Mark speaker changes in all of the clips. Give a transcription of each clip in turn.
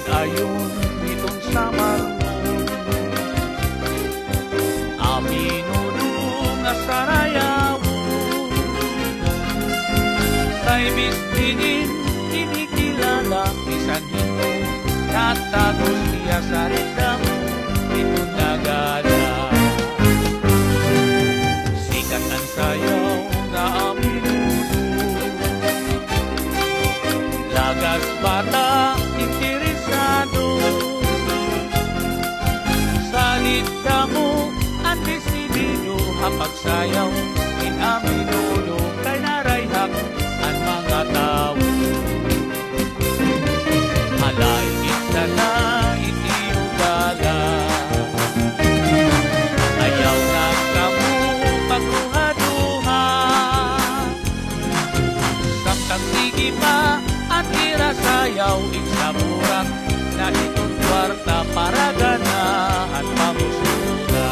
Speaker 1: ayon itong samarmon. Aminunong asarayawon, kay bisbinin kinikilala, isan hito natagos niya sa ridam itong nagala. Sikat ang sayaw na aminunong, lagas bata interesado, salit kamo ang desidido, hapagsayaw inaminulo kay narayhak ang mga tao. Alaingit na na itiugala, ayaw na kamo pagruha-duha, samtang sige pa at irasayaw iksamurak na itong kwarta para ganahan pamusura.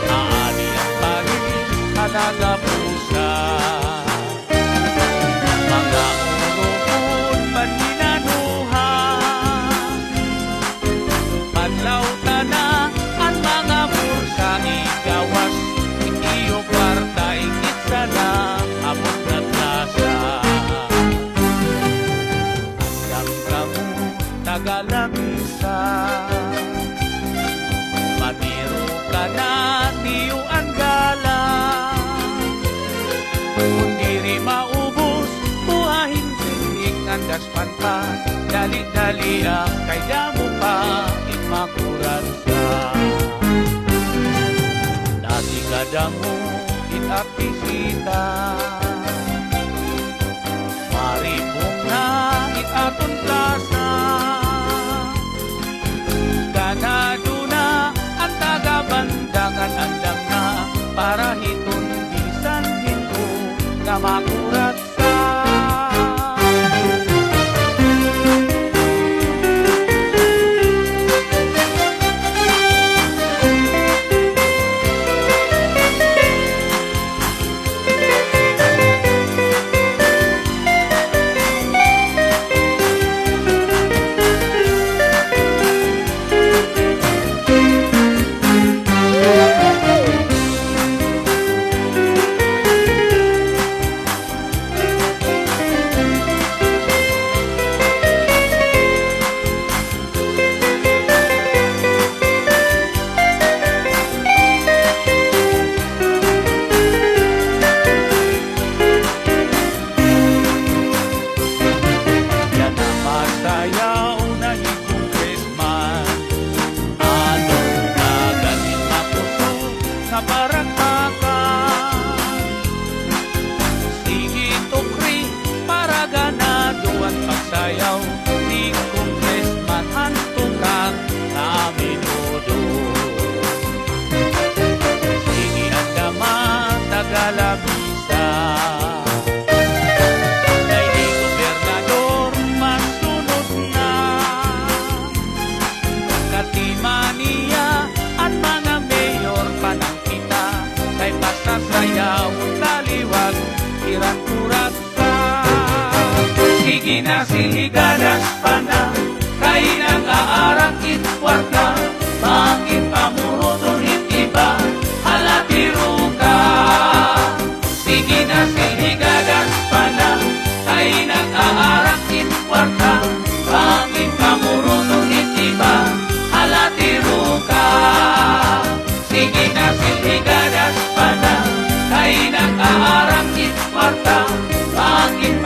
Speaker 1: Aani ang pagiging halaga pusa, mga urupon paninanuha, panlauta na ang mga bursa igawas, iyo kwarta ikit sana abot na plasa. Andam kamu tagalamisa, matiro ka na niyo ang gala, kung diri maubos buhahin sinig ang daspanta, dali-dali ang kay damo pa itmakuransa. Dati kadamo itapisita, maripong na itaton plasa, ganado na ang tagabandangan andam na para hiton bisan hinto na makuratsa. Sayaw na higong Christmas, ano na ganin mapuso na baratakan. Sige tukri para ganado at pagsayaw, higong Christmas hantungan na minudo. Sige ang daman tagalabisa, Timania at mga mayor panang kita, kay pasasayaw taliwag kirang kuraksa. Sige na siligadas pa na, kay nag-aarak itwarta, bakit pamuruton iba halatiro ka. Sige na siligadas pa na, kay nag-aarak itwarta, bakit pamuruton iba halatiro ka. Sige na siligadas pa na, kay nag-aarak itwarta, bakit